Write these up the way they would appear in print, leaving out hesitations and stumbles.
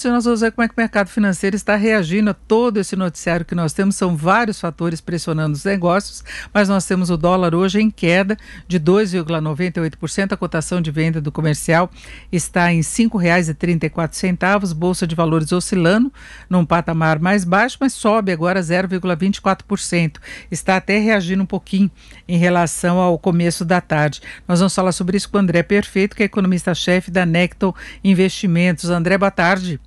Nós vamos ver como é que o mercado financeiro está reagindo a todo esse noticiário que nós temos. São vários fatores pressionando os negócios, mas nós temos o dólar hoje em queda de 2,98%. A cotação de venda do comercial está em R$ 5,34. Bolsa de Valores oscilando num patamar mais baixo, mas sobe agora 0,24%. Está até reagindo um pouquinho em relação ao começo da tarde. Nós vamos falar sobre isso com o André Perfeito, que é economista-chefe da Necton Investimentos. André, boa tarde.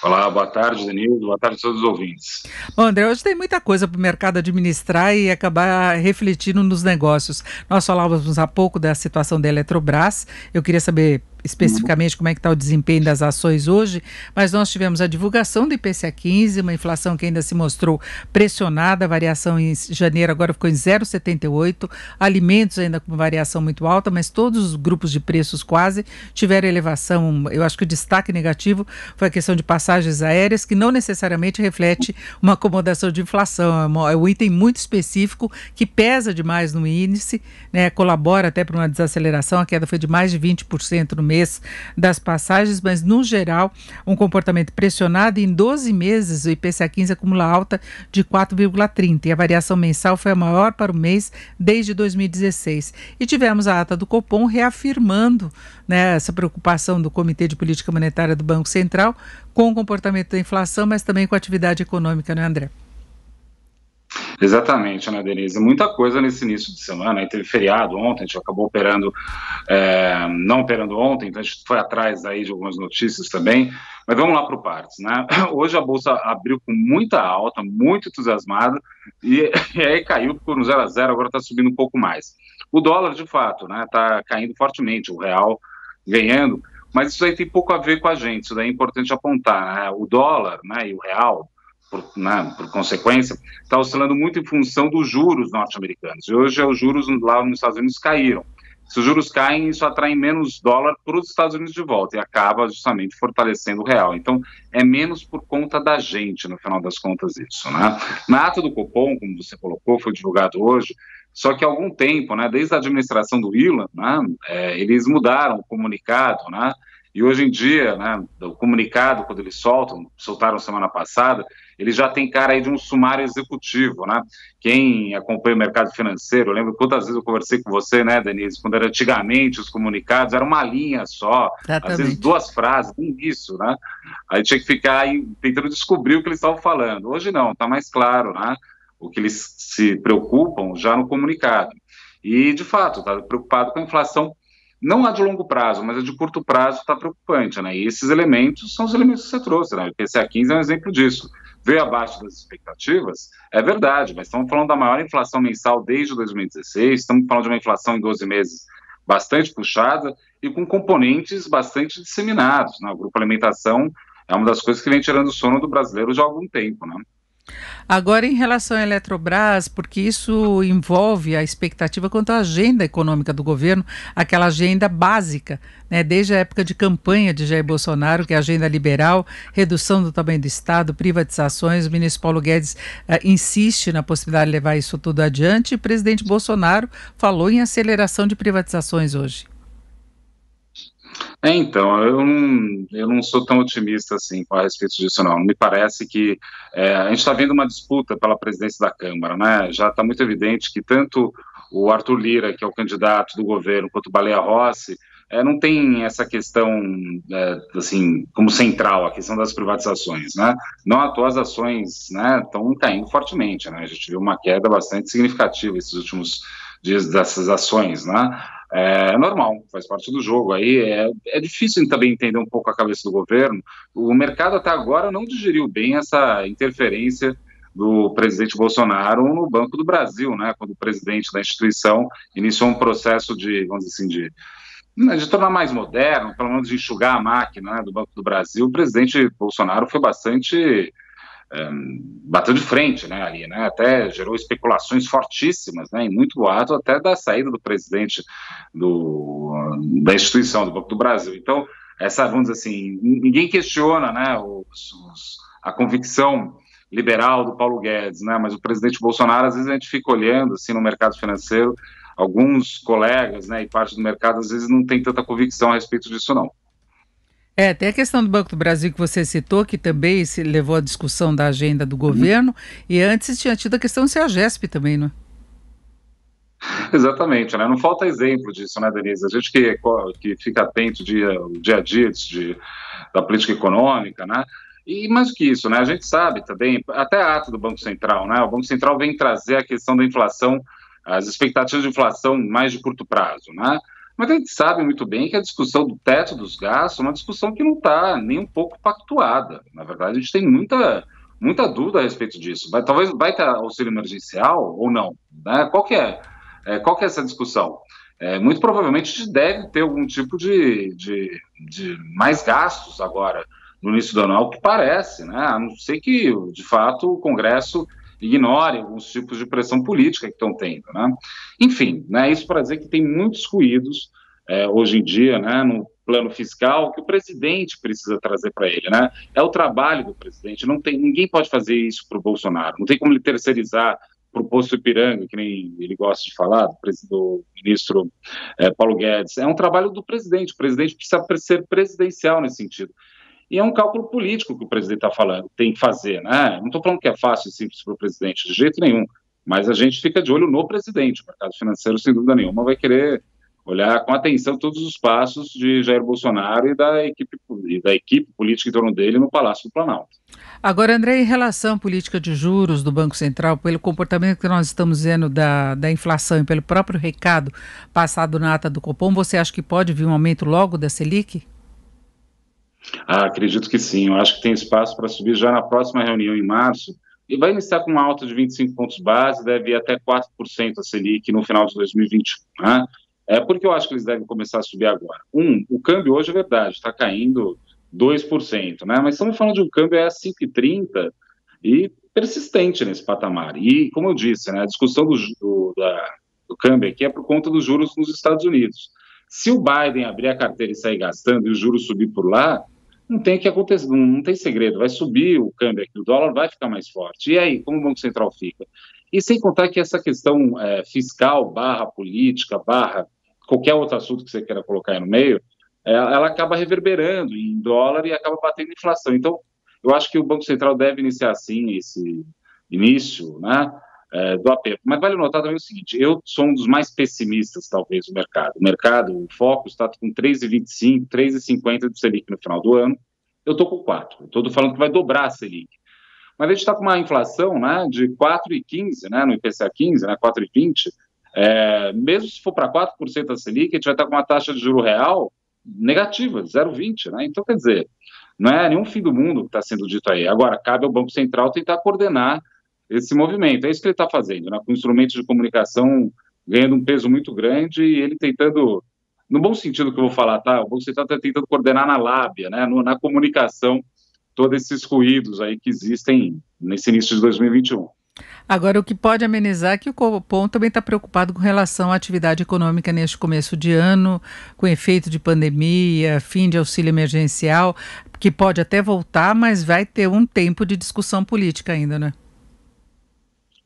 Olá, boa tarde, Denilson. Boa tarde a todos os ouvintes. Bom, André, hoje tem muita coisa para o mercado administrar e acabar refletindo nos negócios. Nós falávamos há pouco da situação da Eletrobras. Eu queria saber especificamente como é que está o desempenho das ações hoje, mas nós tivemos a divulgação do IPCA 15, uma inflação que ainda se mostrou pressionada, a variação em janeiro agora ficou em 0,78, alimentos ainda com variação muito alta, mas todos os grupos de preços quase tiveram elevação. Eu acho que o destaque negativo foi a questão de passagens aéreas, que não necessariamente reflete uma acomodação de inflação, é um item muito específico que pesa demais no índice, né, colabora até para uma desaceleração, a queda foi de mais de 20% no mês das passagens, mas no geral um comportamento pressionado. Em 12 meses o IPCA 15 acumula alta de 4,30 e a variação mensal foi a maior para o mês desde 2016. E tivemos a ata do Copom reafirmando, né, essa preocupação do Comitê de Política Monetária do Banco Central com o comportamento da inflação, mas também com a atividade econômica, né, André? Exatamente, né, Denise? Muita coisa nesse início de semana. Aí teve feriado ontem, a gente acabou operando, não operando ontem, então a gente foi atrás aí de algumas notícias também. Mas vamos lá para o partes, né? Hoje a Bolsa abriu com muita alta, muito entusiasmada, e aí caiu, ficou no 0 a 0, agora está subindo um pouco mais. O dólar, de fato, né, está caindo fortemente, o real ganhando, mas isso aí tem pouco a ver com a gente, isso daí é importante apontar, né? O dólar, né, e o real, por consequência, está oscilando muito em função dos juros norte-americanos. E hoje os juros lá nos Estados Unidos caíram. Se os juros caem, isso atrai menos dólar para os Estados Unidos de volta e acaba justamente fortalecendo o real. Então, é menos por conta da gente, no final das contas, isso, né? Na ata do Copom, como você colocou, foi divulgado hoje, só que há algum tempo, né, desde a administração do Ilan, né, eles mudaram o comunicado, né, e hoje em dia, né, o comunicado, quando eles soltaram semana passada, ele já tem cara aí de um sumário executivo, né? Quem acompanha o mercado financeiro, eu lembro quantas vezes eu conversei com você, né, Denise, quando era antigamente os comunicados, era uma linha só, Exatamente. às vezes 2 frases, nem isso, né? Aí tinha que ficar aí tentando descobrir o que eles estavam falando. Hoje não, está mais claro, né? O que eles se preocupam já no comunicado. E, de fato, está preocupado com a inflação, não a de longo prazo, mas a de curto prazo está preocupante, né? E esses elementos são os elementos que você trouxe, né? O IPCA 15 é um exemplo disso. Veio abaixo das expectativas, é verdade, mas estamos falando da maior inflação mensal desde 2016, estamos falando de uma inflação em 12 meses bastante puxada e com componentes bastante disseminados, né? O grupo alimentação é uma das coisas que vem tirando o sono do brasileiro já há algum tempo, né? Agora, em relação à Eletrobras, porque isso envolve a expectativa quanto à agenda econômica do governo, aquela agenda básica, né, desde a época de campanha de Jair Bolsonaro, que é a agenda liberal, redução do tamanho do Estado, privatizações. O ministro Paulo Guedes insiste na possibilidade de levar isso tudo adiante, e o presidente Bolsonaro falou em aceleração de privatizações hoje. Então, eu não sou tão otimista assim a respeito disso, não. Me parece que a gente está vendo uma disputa pela presidência da Câmara, né? Já está muito evidente que tanto o Arthur Lira, que é o candidato do governo, quanto o Baleia Rossi, não tem essa questão, assim, como central, a questão das privatizações, né? Não à toa as ações, né, estão caindo fortemente, né? A gente viu uma queda bastante significativa esses últimos dias dessas ações, né? É normal, faz parte do jogo. Aí é difícil também entender um pouco a cabeça do governo. O mercado até agora não digeriu bem essa interferência do presidente Bolsonaro no Banco do Brasil, né? Quando o presidente da instituição iniciou um processo de, vamos dizer assim, de tornar mais moderno, pelo menos de enxugar a máquina, né, do Banco do Brasil. O presidente Bolsonaro foi bateu de frente, né, ali, né, até gerou especulações fortíssimas, né, e muito boato até da saída do presidente da instituição do Banco do Brasil. Então, vamos dizer assim, ninguém questiona, né, a convicção liberal do Paulo Guedes, né, mas o presidente Bolsonaro, às vezes a gente fica olhando, assim, no mercado financeiro, alguns colegas, né, e parte do mercado, às vezes não tem tanta convicção a respeito disso, não. Tem a questão do Banco do Brasil que você citou, que também se levou à discussão da agenda do governo, e antes tinha tido a questão do CEAGESP também, não é? Exatamente, né? Não falta exemplo disso, né, Denise? A gente que fica atento dia a dia da política econômica, né? E mais do que isso, né? A gente sabe também, até a ata do Banco Central, né? O Banco Central vem trazer a questão da inflação, as expectativas de inflação mais de curto prazo, né? Mas a gente sabe muito bem que a discussão do teto dos gastos é uma discussão que não está nem um pouco pactuada. Na verdade, a gente tem muita dúvida a respeito disso. Talvez vai ter auxílio emergencial ou não, né? Qual que é essa discussão? Muito provavelmente a gente deve ter algum tipo de mais gastos agora no início do ano, ao que parece, né? A não ser que, de fato, o Congresso ignore alguns tipos de pressão política que estão tendo, né? Enfim, né, isso para dizer que tem muitos ruídos hoje em dia, né, no plano fiscal que o presidente precisa trazer para ele, né? É o trabalho do presidente, ninguém pode fazer isso para o Bolsonaro, não tem como ele terceirizar para o posto Ipiranga, que nem ele gosta de falar, do ministro Paulo Guedes. É um trabalho do presidente, o presidente precisa ser presidencial nesse sentido. E é um cálculo político que o presidente está falando, tem que fazer, né? Não estou falando que é fácil e simples para o presidente, de jeito nenhum, mas a gente fica de olho no presidente. O mercado financeiro, sem dúvida nenhuma, vai querer olhar com atenção todos os passos de Jair Bolsonaro e da equipe política em torno dele no Palácio do Planalto. Agora, André, em relação à política de juros do Banco Central, pelo comportamento que nós estamos vendo da inflação e pelo próprio recado passado na ata do Copom, você acha que pode vir um aumento logo da Selic? Acredito que sim. Eu acho que tem espaço para subir já na próxima reunião em março. E vai iniciar com uma alta de 25 pontos base, deve ir até 4% a Selic no final de 2021. Né? Porque eu acho que eles devem começar a subir agora. O câmbio hoje é verdade, está caindo 2%, né? Mas estamos falando de um câmbio a 5,30 e persistente nesse patamar. E, como eu disse, né, a discussão do câmbio aqui é por conta dos juros nos Estados Unidos. Se o Biden abrir a carteira e sair gastando e os juros subir por lá, não tem que acontecer, não tem segredo, vai subir o câmbio aqui, o dólar vai ficar mais forte. E aí, como o Banco Central fica? E sem contar que essa questão fiscal, barra política, barra qualquer outro assunto que você queira colocar aí no meio, ela acaba reverberando em dólar e acaba batendo inflação. Então, eu acho que o Banco Central deve iniciar, sim, esse início, né, do aperto. Mas vale notar também o seguinte, eu sou um dos mais pessimistas, talvez, do mercado. O foco está com 3,25, 3,50 do Selic no final do ano. Eu estou com 4. Eu estou falando que vai dobrar a Selic. Mas a gente está com uma inflação, né, de 4,15, né, no IPCA 15, né, 4,20. Mesmo se for para 4% a Selic, a gente vai estar com uma taxa de juro real negativa, 0,20, né? Então, quer dizer, não é nenhum fim do mundo que está sendo dito aí. Agora, cabe ao Banco Central tentar coordenar esse movimento. É isso que ele está fazendo, né? Com instrumentos de comunicação ganhando um peso muito grande e ele tentando, no bom sentido que eu vou falar, tá? O Banco Central está tentando coordenar na lábia, né? Na comunicação, todos esses ruídos aí que existem nesse início de 2021. Agora, o que pode amenizar é que o Copom também está preocupado com relação à atividade econômica neste começo de ano, com efeito de pandemia, fim de auxílio emergencial, que pode até voltar, mas vai ter um tempo de discussão política ainda, né?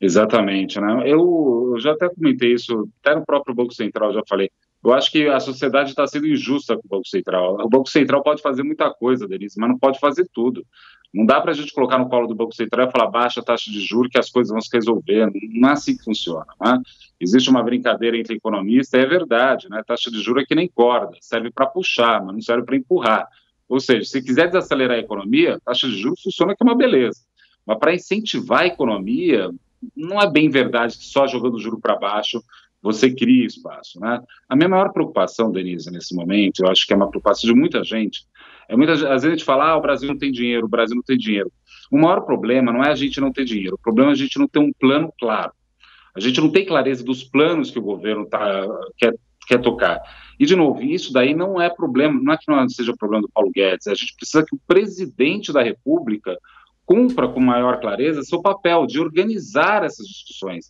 Exatamente, né? Eu já até comentei isso, até no próprio Banco Central já falei. Eu acho que a sociedade está sendo injusta com o Banco Central. O Banco Central pode fazer muita coisa, Denise, mas não pode fazer tudo. Não dá para a gente colocar no colo do Banco Central e falar baixa a taxa de juros que as coisas vão se resolver. Não é assim que funciona, né? Existe uma brincadeira entre economistas, é verdade, né? A taxa de juros é que nem corda, serve para puxar, mas não serve para empurrar. Ou seja, se quiser desacelerar a economia, a taxa de juros funciona que é uma beleza. Mas para incentivar a economia, não é bem verdade que só jogando o juro para baixo você cria espaço, né? A minha maior preocupação, Denise, nesse momento, eu acho que é uma preocupação de muita gente, às vezes a gente fala, o Brasil não tem dinheiro, o Brasil não tem dinheiro. O maior problema não é a gente não ter dinheiro, o problema é a gente não ter um plano claro. A gente não tem clareza dos planos que o governo quer tocar. E, de novo, isso daí não é problema, não é que não seja problema do Paulo Guedes, a gente precisa que o presidente da República cumpra com maior clareza seu papel de organizar essas discussões.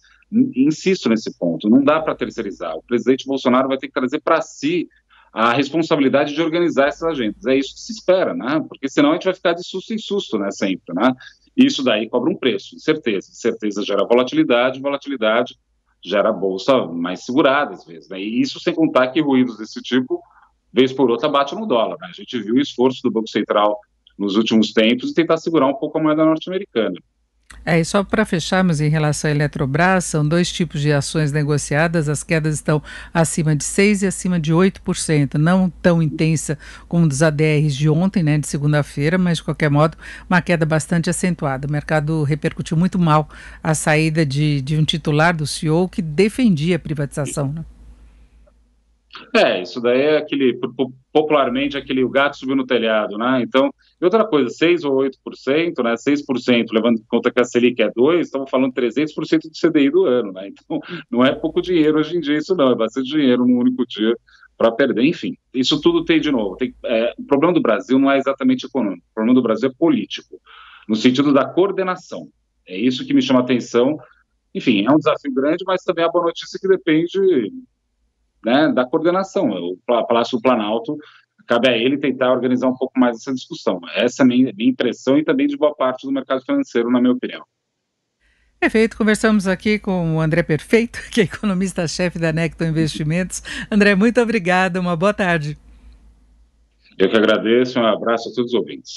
Insisto nesse ponto, não dá para terceirizar. O presidente Bolsonaro vai ter que trazer para si a responsabilidade de organizar essas agendas. É isso que se espera, né? Porque senão a gente vai ficar de susto em susto, né? Sempre, né? E isso daí cobra um preço, incerteza. Incerteza gera volatilidade, gera bolsa mais segurada, às vezes, né? E isso sem contar que ruídos desse tipo vez por outra bate no dólar, né? A gente viu o esforço do Banco Central nos últimos tempos de tentar segurar um pouco a moeda norte-americana. E só para fecharmos em relação à Eletrobras, são dois tipos de ações negociadas, as quedas estão acima de 6% e acima de 8%, não tão intensa como dos ADRs de ontem, né, de segunda-feira, mas de qualquer modo uma queda bastante acentuada. O mercado repercutiu muito mal a saída de um titular do CEO que defendia a privatização, né? Isso daí é aquele, popularmente, aquele o gato subiu no telhado, né? Então, e outra coisa, 6 ou 8%, né? 6%, levando em conta que a Selic é 2, estamos falando 300% do CDI do ano, né? Então, não é pouco dinheiro hoje em dia isso não, é bastante dinheiro num único dia para perder. Enfim, isso tudo tem de novo. O problema do Brasil não é exatamente econômico, o problema do Brasil é político, no sentido da coordenação. É isso que me chama a atenção. Enfim, é um desafio grande, mas também é a boa notícia que depende, né, da coordenação. O Palácio do Planalto, cabe a ele tentar organizar um pouco mais essa discussão. Essa é a minha impressão e também de boa parte do mercado financeiro, na minha opinião. Perfeito, conversamos aqui com o André Perfeito, que é economista-chefe da Necton Investimentos. André, muito obrigada, uma boa tarde. Eu que agradeço, um abraço a todos os ouvintes.